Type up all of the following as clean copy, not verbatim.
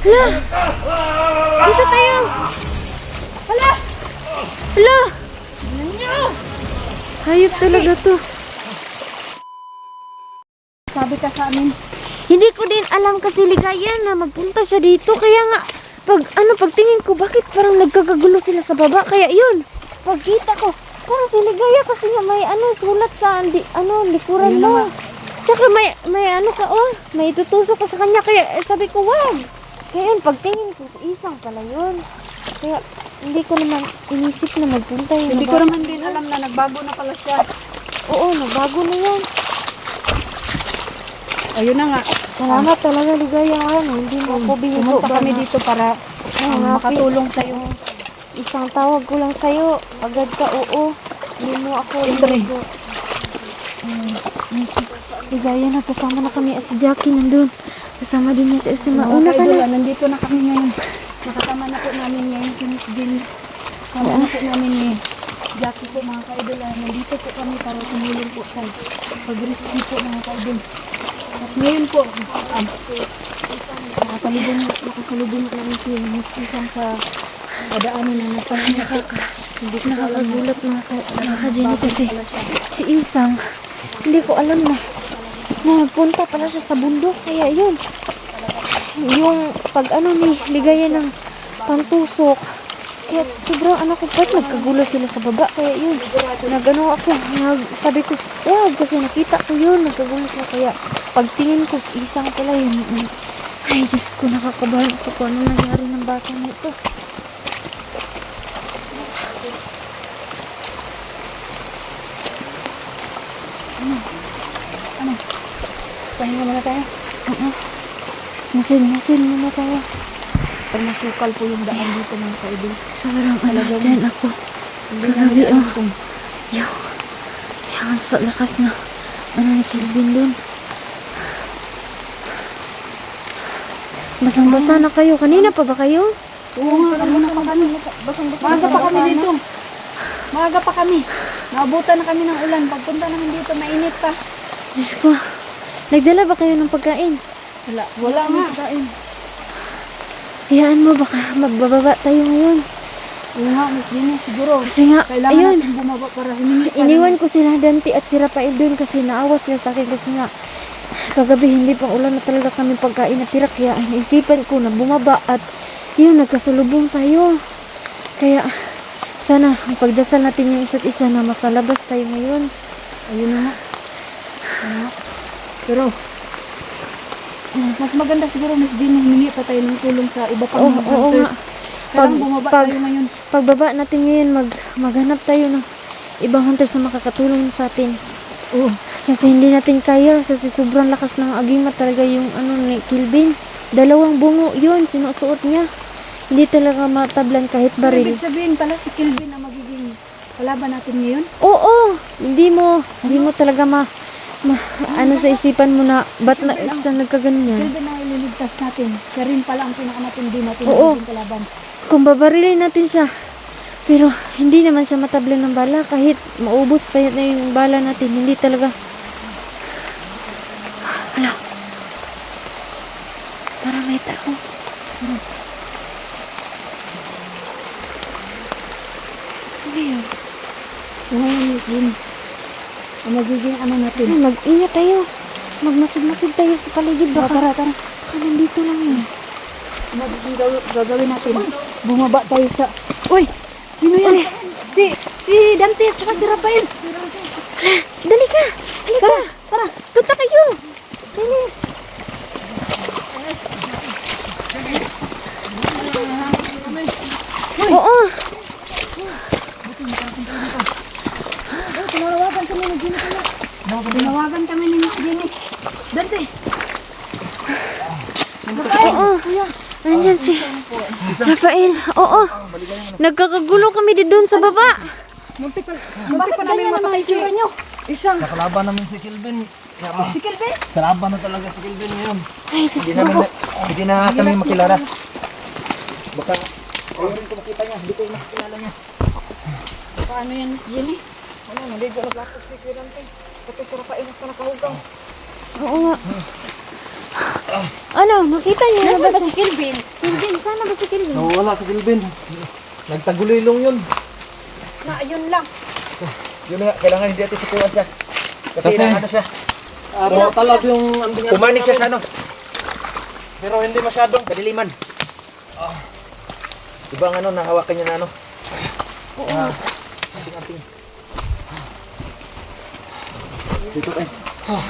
Hala! Dito tayo! Hala! Hala! Hayop talaga to. Sabi ka sa amin. Hindi ko din alam kasi Ligaya na magpunta siya dito. Kaya nga, pagtingin ko, bakit parang nagkakagulo sila sa baba? Kaya yun, pagkita ko, parang si Ligaya kasi nga may sulat sa likuran mo. Tsaka may may tutusok ka sa kanya. Kaya sabi ko, wag. Kaya yun, pagtingin ko, si Isang pala yun. Kaya hindi ko naman inisip na magpunta yun. Hindi ko naman din alam na nagbago na pala siya. Oo, nagbago na yan. Ayun na nga. Salamat talaga, Ligaya. Hindi mo ako binigo. Pumunta kami dito para makatulong sa'yo. Isang tawag ko lang sa'yo. Agad ka, oo. Hindi mo ako binigo. Ligaya na, kasama na kami at si Jackie nandun. Kasama din niya si Esima. Una ka na. Nandito na kami ngayon. Nakasama na po namin ngayon si Miss Jean. Kasama na po namin ni Jackie po mga ka-idol. Nandito po kami para tumulong po sa pag-rescue po mga ka-idol. At ngayon po, nakasalubong namin si Miss Isang sa padaanin na nagpanganak. Hindi nakakagulat mga ka-Jenny kasi si Isang, hindi ko alam na nagpunta pala siya sa bundok. Kaya yun, yung ni Ligaya ng pantusok, kaya sobrang nagkagulo sila sa baba. Kaya yun, sabi ko, wag, kasi nakita ko yun, nagkagulo sila. Kaya pagtingin ko si Isang pala yun. Ay, Diyos ko, nakakabahan ko kung ano nangyari ng bata nito. Pahinga muna tayo. Masin muna tayo. Pag masukal po yung daan dito mga ka-idol. Sobrang dyan ako. Kagabi yung sa lakas na ni Kelvin dun. Basang-basa na kayo. Kanina pa ba kayo? Oo nga, basang-basa pa kami. Maaga pa kami dito. Maaga pa kami. Naabutan na kami ng ulan. Pagpunta namin dito, mainit pa. Diyos ko. Nagdala ba kayo ng pagkain? Wala nga. Hayaan mo, baka magbababa tayo ngayon. Oo nga, Miss Jenny, siguro. Kasi nga, kailangan ayun. natin bumaba para humingi. Iniwan ko sila Dante at si Rafael doon kasi naawa sila sa akin kasi nga kagabi hindi pang ulan na talaga kami pagkain natira. Kaya naisipan ko na bumaba at yun, nagkasalubong tayo. Kaya sana pagdasal natin yung isa't isa na makalabas tayo ngayon. Ayun na nga. Pero mas maganda siguro, Miss Jenny, humingi pa tayo ng tulong sa iba pang mga hunters. Kailangan bumaba tayo ngayon. Pagbaba natin ngayon, maghanap tayo ng ibang hunters na makakatulong sa atin. Oo. Kasi hindi natin kaya, kasi sobrang lakas ng agimat talaga yung ni Kelvin. 2 bungo yun, sinusuot niya. Hindi talaga matablan kahit baril. Ibig sabihin pala si Kelvin ang magiging kalaban natin ngayon? Oo, hindi mo talaga sa isipan mo na ba't na siya nagkaganyan. Kelvin na ililigtas natin. Siya rin pala ang pinakamatindi natin magiging kalaban. Kung babarilin natin siya, pero hindi naman siya matablan ng bala kahit maubos pa na yung bala natin. Hindi talaga. Hala. Para may tao. Ano yun? So ngayon yun, ang magiging natin. Mag-ingat tayo. Magmasid-masid tayo sa paligid. Baka nandito lang yun. Gagawin natin. Bumaba tayo sa... Uy! Sino yan? Si Dante at saka si Rafael. Dali ka! Tara! Punta kayo! Dali! Oo! Tinawagan kami ni Miss Jenny. Dante! Oo! Nandyan si Rafael. Oo! Nagkakagulo kami doon sa baba. Muntik pa namin mapatay si Ranyo. Isang. Nakalaban namin si Kelvin. Si Kelvin? Kalaban na talaga si Kelvin ngayon. Ay, Diyos ko. Hindi na kami makilala. Baka ayaw rin ko makita niya. Hindi ko makilala niya. Paano yan, Miss Jenny? Ano, hindi ko naglapot si Kirante. Pati sa Rafael na nakahugaw. Oo nga. Ano, nakita niyo na ba Si Kelvin? Kelvin, sana ba si Kelvin? Nawala si Kelvin. Nagtagulilong yun. Na, ayun lang. Yun nga, kailangan hindi natin sukuan siya. Kasi ano siya, Talab yung anding kumanig siya sa ano, pero hindi masyadong. kadiliman. Ibang ano, nahawakan niya na ano. Anting-anting. Dito tayo.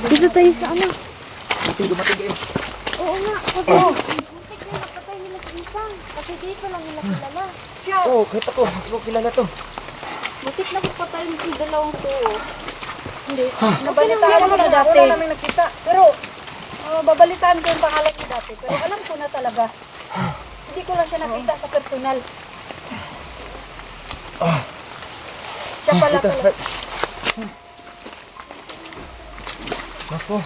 Dito tayo sa ano? Dumating kayo. Oo nga, kasi muntik na napatay nila si Isang. Kasi dito lang nila kilala. Siya, Oo, kahit ako. Hindi ko kilala to. Muntik na kupatayin si dalawang to. hindi. Nabalitaan ko na dati. Wala namin nakita. Pero, babalitaan ko yung pangalan niya dati. Pero alam ko na talaga. Hindi ko lang siya nakita sa personal. Siya pala talaga. Nako.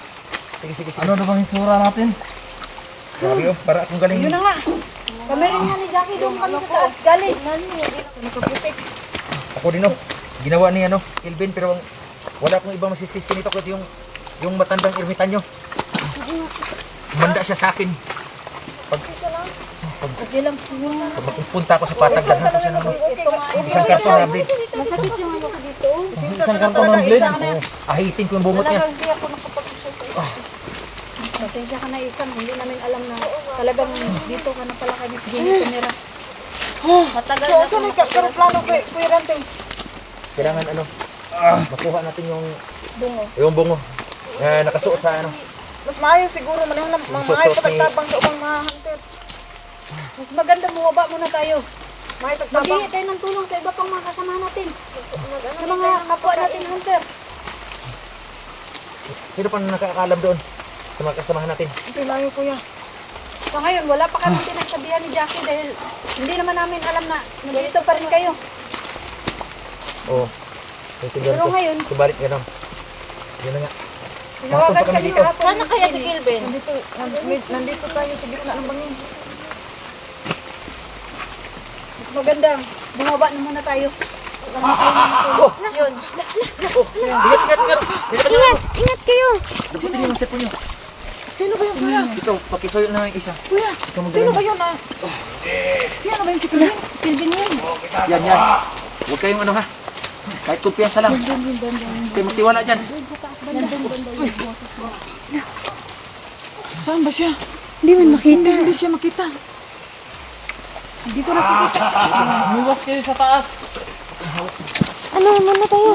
Sige, sige, sige. Ano na bang itsura natin? Grabe oh, para akong galing. Yun na nga. Kami rin nga ni Jackie doon kami sa taas. Galing. Nakaputik. Ako din oh. Ginawa ni ano, Kelvin, pero wala akong ibang masisisi nito kundi yung matandang ermitanyo. Manda siya sa akin. Okay lang. Pag mapupunta ako sa patag, lahat ko siya ng ano, isang karton na blade. Masakit yung ano ko dito. Isang karton ng blade. Ahitin ko yung bumot niya. Talagang hindi ako nakapag-shoot. Pasensya ka na isang. Hindi namin alam na talagang dito ka na pala kay Miss Jenny tumira. Matagal na. So, pero plano ko, Kuya Rante. Kailangan ano, makuha natin Bungo. yung bungo. Nakasuot sa ano. Mas maayo siguro manang Suot-suot mga pagtabang sa ubang mga hunter. Mas maganda bumaba muna tayo. Maghingi tayo ng tulong sa iba pang mga kasama natin. Sa mga kapwa natin hunter. Sino pa nakakaalam doon sa mga kasamahan natin? Ito lang yung kuya. So ngayon, wala pa kami pinagsabihan ni Jackie dahil hindi naman namin alam na nandito pa rin kayo. Oo. Naintindihan Pero ko. ngayon, Subalit gano'n. Yun na nga. tinawagan pa kami kami dito. hapon. Sana kaya si Kelvin? Nandito tayo sa gitna ng bangin. Mas maganda, bumaba na muna tayo. Yun. Oh, ingat. Ingat kayo. Dapatin niyo yung cellphone niyo. Sino ba yung kuya? Ito, pakisoy na yung isa. Kuya, Ikaw sino magdala ba na. yun ah? Sino ba yung si Kelvin? Si Kelvin yun. Yan. Huwag kayong ano ha. Kahit kumpiyansa lang. Kayo magtiwala dyan. Saan ba siya? Hindi man makita. Hindi siya makita. Hindi ko nakikita. Umiwas kayo sa taas. Ano, muna tayo.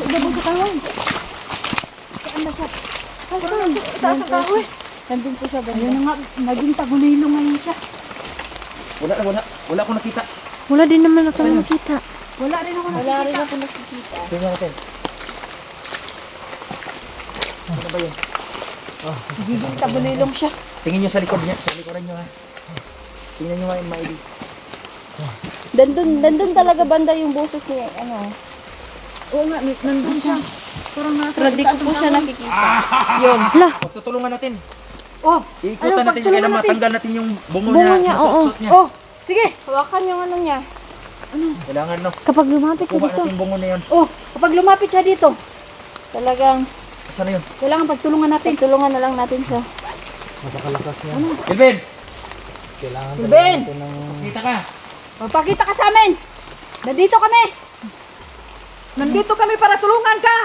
Dabog sa kawan. Saan ba siya? Saan? Itaas ang kahoy. Nandun po siya ba? Ayun na nga, naging tagulilo ngayon siya. Wala akong nakita. Wala din naman ako nakita. Wala rin ako nakikita. nakikita. Tingnan natin. Ano ba yun? Nagiging tagulilong siya. Tingin nyo sa likod niya. Sa likuran nyo ha. Tingnan nyo nga yung maili. Nandun talaga banda yung boses niya. Ano? Oo nga, nandun siya. Parang nasa Pero di ko po siya nakikita. Yun. Hala. Pagtutulungan natin. Oh! Iikutan natin. Kailangan matanggal natin yung bungo Bungo niya. niya, Suot niya. Oh! Sige! Hawakan yung ano niya. Kailangan no. Kapag lumapit siya Kuha dito. natin yung bungo na yun. Oh! Kapag lumapit siya dito, Talagang Saan na yun? kailangan pagtulungan natin. tulungan na lang natin siya. Napakalakas niya. Kelvin! Kailangan Ben! natin ng... Kita ka. Magpakita ka sa amin! Nandito kami! Nandito kami para tulungan ka!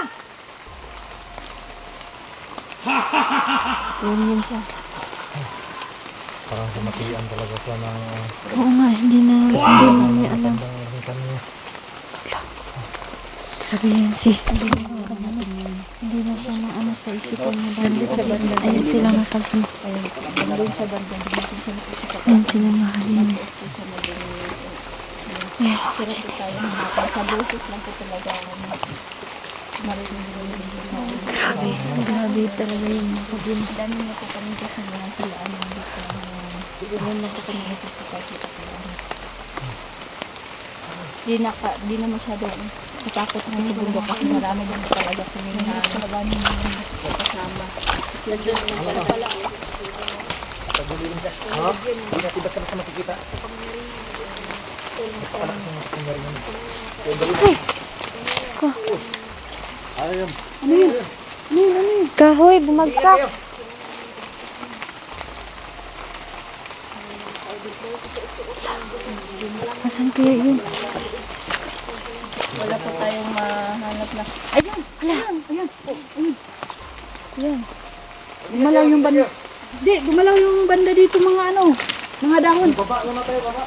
Yun siya. Parang kumatian talaga siya ng... Oo nga, hindi na niya alam. Nakita niya. Sabihin hindi na siya na ano sa isipan niya. Ayun sila nakagin. Ayun sila nakagin. Ayun nakagin. Grabe talaga yung nakagin. Di na masyado natakot na sa bundok kasi marami din talaga kami na kasama. Pagulilin siya. Ha? Hindi natin basta makikita. Napakalakas ng nangyari yun. Kahoy, bumagsak. Asan kaya yun? Wala po tayong mahanap na. Ayun! Ayun! Ayun! Ayun! Ayun! Gumalaw yung banda. Di, gumalaw yung banda dito mga ano. Mga dahon. Baba muna tayo, baba.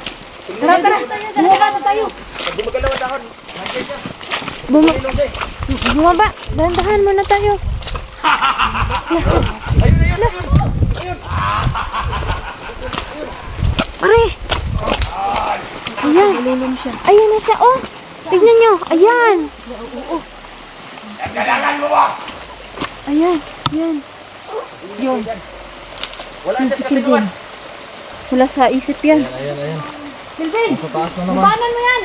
Tara, tara! Bumaba na tayo! Pag di magalaw ang dahon, nandiyan siya. Buma- Ilong din. bumaba. Dahan-dahan muna tayo. Ayun, ayun, ayun. Pare! Ayan. Nalulong siya. Ayan na siya, oh. Tignan nyo. Ayan. Ayan. Ayan. Yun. Wala siya sa katinuan. Wala sa isip yan. Ayan, ayan. Melvin! Sa taas na naman. Labanan mo yan!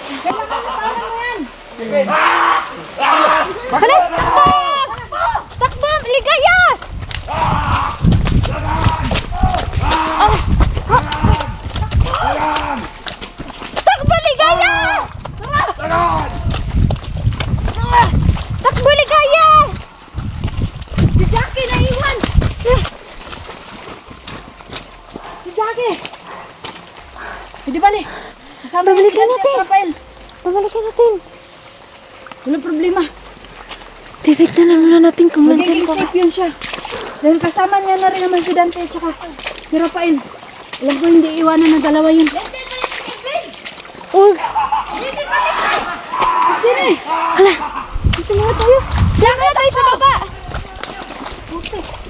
Kailangan labanan mo yan! Hala! Takbo! Takbo! Ligaya! Takbo, Ligaya! Takbo, Ligaya! Si Jackie naiwan! Si Jackie! Hindi bali. Kasama Babalikan yung natin. Rafael. Babalikan natin. Walang problema. Titignan muna natin kung nandyan Magiging pa. safe yun siya. Dahil kasama niya na rin naman si Dante at saka si Rafael. Alam ko hindi iwanan ng dalawa yun. Oh, Sini! hala. Dito muna tayo. Diyan muna tayo sa baba.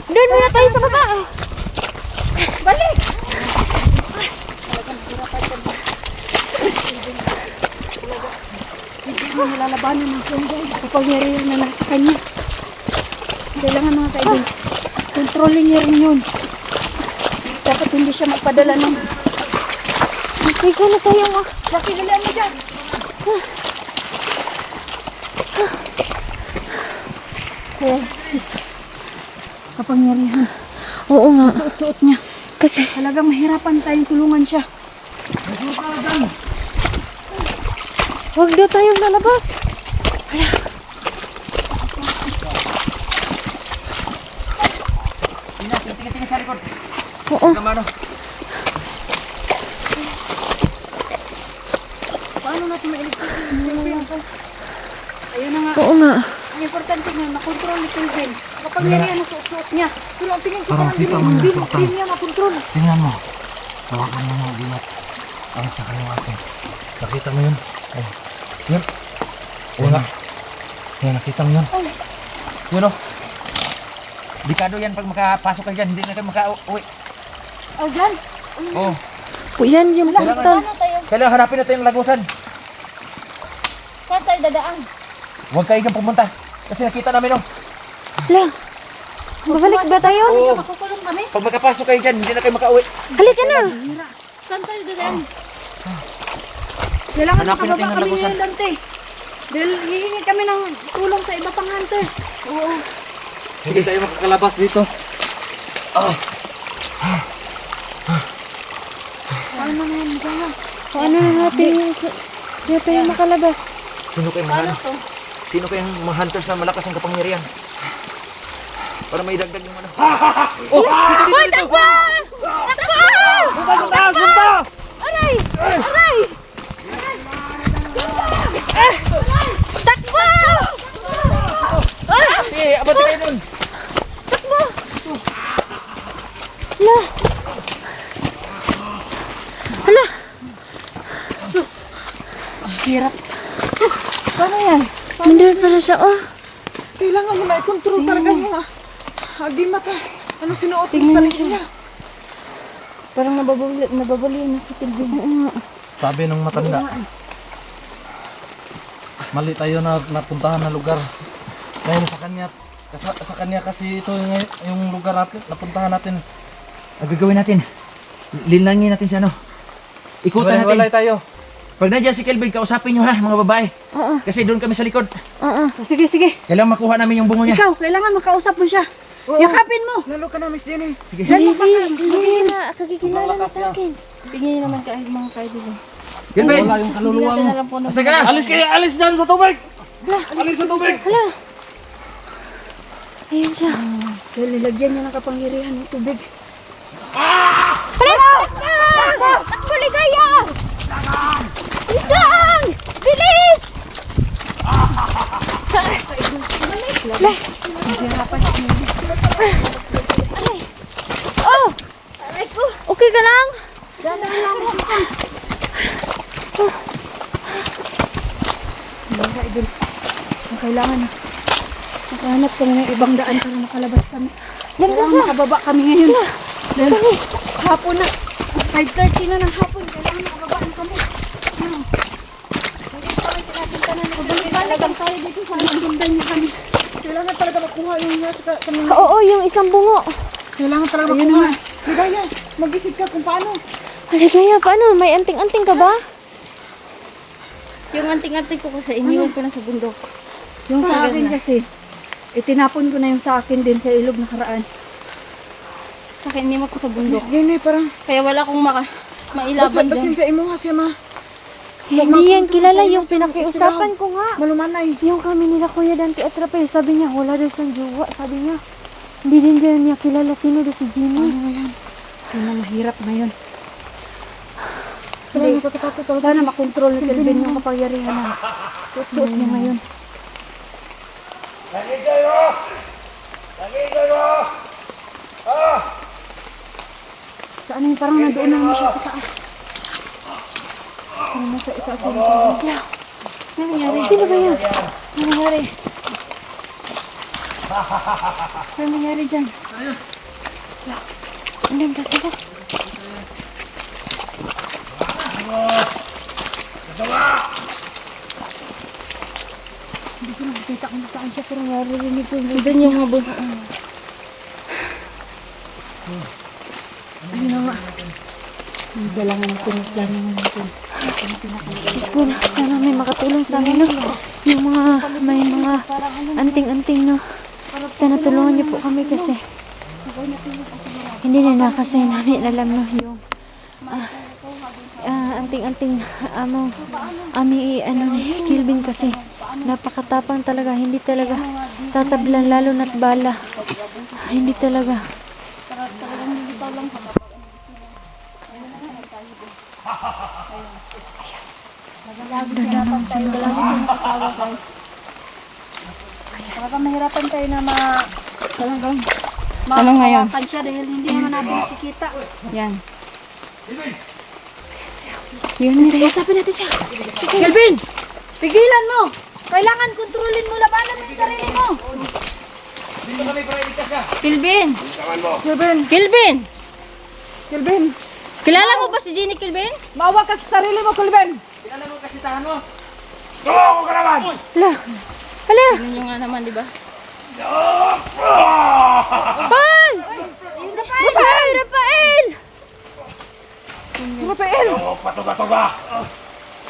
Doon muna tayo sa baba. Balik! Hindi mo nilalabanan ng kanya guys. Kapangyarihan na nasa kanya. Kailangan mga kaibigan. Controlling niya rin yun. Dapat hindi siya magpadala ng... Okay ka na tayo, ma. Jackie, galaan mo dyan! Kaya, sis, kapangyarihan. Oo nga. Suot-suot niya. Kasi, Talagang mahirapan tayong tulungan siya. huwag daw tayong lalabas. Tingin sa likod. Oo. Kamano? Paano natin mailigtas yung Ayun na nga. Oo nga. Ang importante nga, nakontrol ni Kelvin. Kapangyarihan na suot-suot niya. Pero ang tingin ko Parang parang kita mo hindi yung portal. niya makontrol. Tingnan mo. Hawakan mo yung binat. Ang tsaka yung akin. Nakita mo yun? Oh. Yun. Oo nga. Yan, nakita mo yun? Yun o. Bikado yan pag makapasok ka dyan. Hindi na kayo makauwi. Oh, dyan. Oo. Po, yan yung portal. Kailangan hanapin natin yung lagusan. Saan tayo dadaan? Huwag kayo dyan pumunta. Kasi nakita namin o. Hala. Babalik ba tayo? Oo. Makukulong kami? Pag makapasok kayo dyan, hindi na kayo makauwi. Halika na. Saan tayo dadaan? Kailangan Hanapin natin makababa yung kami lagusan. ngayon, Dante. Dahil hihingi kami ng tulong sa iba pang hunters. Oo. Hindi tayo makakalabas dito. Paano na yan? Diyan. Paano na natin? Hindi tayo makalabas. Sino kayong mga Sino kayong mga hunters na malakas ang kapangyarihan? Para may dagdag yung ano. Hoy, takbo! Takbo! Takbo! Aray! Aray! Takbo! Sige, abot kayo nun. Takbo! Hala! Hala! Hirap. Paano yan? Nandun pala siya, oh. Kailangan mo may control talaga yung agimat ha. Ano sinuot yung sarili niya? Parang nababali na si Kelvin. Sabi nung matanda. Mali tayo na napuntahan na lugar. Dahil sa kanya kasi ito yung lugar natin, napuntahan natin. Ang gagawin natin, linlangin natin si ano. Ikutan natin. Walay tayo. Pag nandiyan si Kelvin, kausapin nyo ha, mga babae. Oo. Kasi doon kami sa likod. Oo. Sige, sige. Kailangan makuha namin yung bungo niya. Ikaw, kailangan makausap mo siya. Yakapin mo. Lalo ka na, Miss Jenny. Sige. Hindi na. Kakikilala na sa akin. Tingin naman kahit mga kaibigan. Kelvin! Wala yung kaluluwa mo. Alam po na. Asa ka na? Alis kayo! Alis dyan sa tubig! Alis sa tubig! Hala! Ayan siya. Dahil nilagyan niya ng kapangyarihan ng tubig. Hala! La. Nahihirapan kami. Oh! Okay ka lang? Dahan lang mo. Mga kaidol. Ang kailangan na. Nakahanap kami ng ibang daan para makalabas kami. Kailangan makababa kami ngayon. Dahil hapon na. 5:30 na ng hapon. Kailangan makababaan kami. Ano? Talagang tayo dito sana sundan niya kami. Kailangan talaga makuha yung nasa kami. Oo, yung isang bungo. Kailangan talaga makuha. Ligaya, mag-isip ka kung paano. Aligaya, paano? May anting-anting ka ba? Yung anting-anting ko kasi iniwan ko na sa bundok. Yung sa akin kasi, itinapon ko na yung sa akin din sa ilog nakaraan. Sa akin, iniwan ko sa bundok. Yan eh, parang Kaya wala akong mailaban basim dyan. sa imo kasi ma. Hindi yan kilala yung pinakiusapan ko nga. Malumanay. Yung kami nila Kuya Dante at Rapel, sabi niya, wala daw siyang jowa. Sabi niya, hindi din daw niya kilala sino daw si Jimmy. Ano na mahirap ngayon. Parang nakakatakot talaga. Sana makontrol ni Kelvin yung kapangyarihan na suot niya ngayon. Saan yung parang nandoon naman siya sa taas. Parang nasa itaas yung parang. Ano nangyari? Sino ba yan? Ano nangyari? Ano nangyari dyan? Andun ba sila? Hindi ko nakikita kung nasaan siya pero naririnig ko yung boses niya. Ano na nga? Dalangan natin, dalangan natin. Diyos ko na, sana may makatulong sa amin, no? Yung mga, may mga anting-anting, no? Sana tulungan niyo po kami kasi hindi na kasi namin alam, no? Yung anting-anting ami ano ni Kelvin kasi napakatapang talaga, hindi talaga tatablan lalo na't bala. Hindi talaga. Baka mahirapan tayo na talagang Ano ngayon? mahawakan siya dahil hindi naman natin nakikita. Yan. Yun, Usapin natin siya. Kelvin! Pigilan mo! Kailangan kontrolin mo, labanan mo yung sarili mo. Dito kami para iligtas siya. Kelvin! Kelvin, Kelvin! Kelvin. Kilala mo ba si Jenny Kelvin? Maawa ka sa sarili mo, Kelvin. Kilala mo kasitahan mo? Hala. Hala. Ano nyo nga naman, di ba? Paul! Rafael! Rafael! Rafael.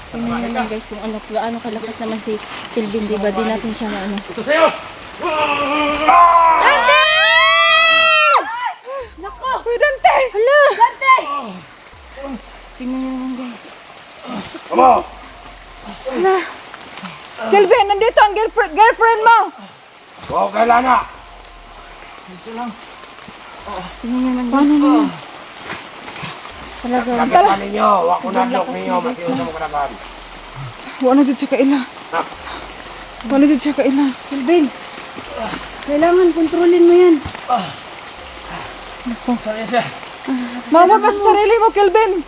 Tingnan nyo lang guys kung ano, gaano kalakas naman si Kelvin, di ba? Di natin siya na ano. Ito sa'yo! Dante! Nako! Uy, Dante. Hala! Dante! Tingnan nyo naman guys. Hala. Kelvin, nandito ang girlfriend mo. Tingnan nyo naman guys. Talaga. Wala dyan siya kaila. Wala dyan siya kaila. Kelvin! Kailangan kontrolin mo yan. Saan siya? Maawa ka sa sarili mo, Kelvin.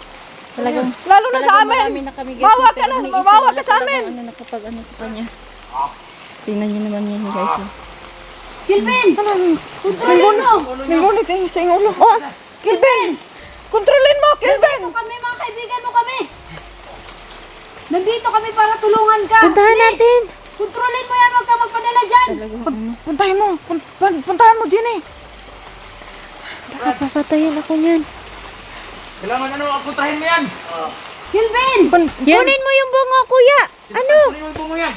Talagang Lalo na sa amin. marami na kami guys. Maawa ka pero na, may isa maawa wala ka sa talagang amin. Ano, nakapag ano sa kanya. Tingnan nyo naman yun guys. Kelvin! Kontrolin mo! Ngunit sa iyong ulo. Oh! Kelvin! Kontrolin mo, Kelvin! Nandito kami, mga kaibigan mo kami! Nandito kami para tulungan ka! Puntahan natin! Kontrolin mo yan, huwag ka magpadala dyan! Puntahan mo. Puntahan mo, Jenny. Baka papatayin ako niyan. Kailangan ano, puntahin mo yan! Kelvin! Kunin mo yung bunga, kuya! Ano? Kunin mo yung bungo yan!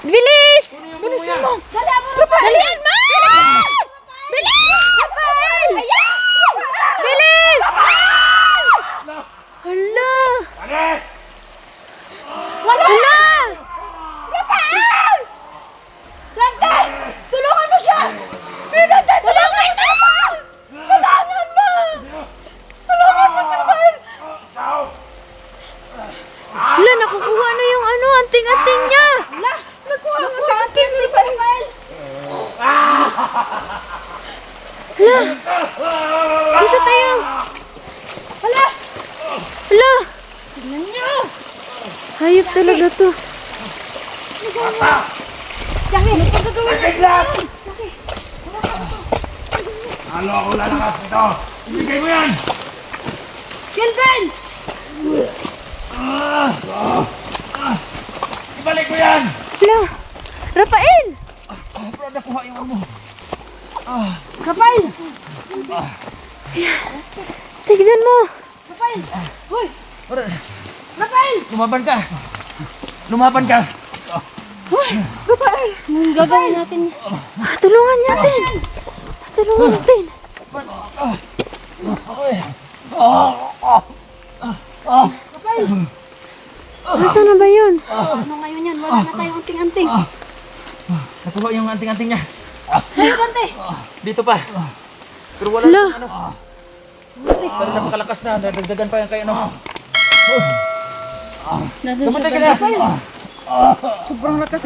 Bilis! Bilisan mo. Dali mo! Dalian mo! Bilis! Rafael! Bilis! Hala! Hala! Dante! Tulungan mo siya! Dante, tulungan mo! Tulungan mo! Tulungan mo si Rafael! Hala, nakukuha na yung ano, anting-anting niya! Nakuha ang ating ni Rafael! talaga to. Ano ako lalakas ito? Ibigay mo yan! Kelvin! Ibalik mo yan! Hala! Rafael! Pero nakuha yung ano mo. Rafael! Tignan mo! Rafael! Hoy! Rafael! Lumaban ka! Lumaban ka! Anong gagawin natin? Tulungan natin! Tulungan natin! Nasaan na ba yun? Ano ngayon yan? Wala na tayong anting-anting. Nakuha yung anting-anting niya. Sa'yo, Dante! Dito pa. Pero wala Hala. ano. Pero napakalakas na. Nadagdagan pa yan kayo ano. Nandun Pumunta ka na! Sobrang lakas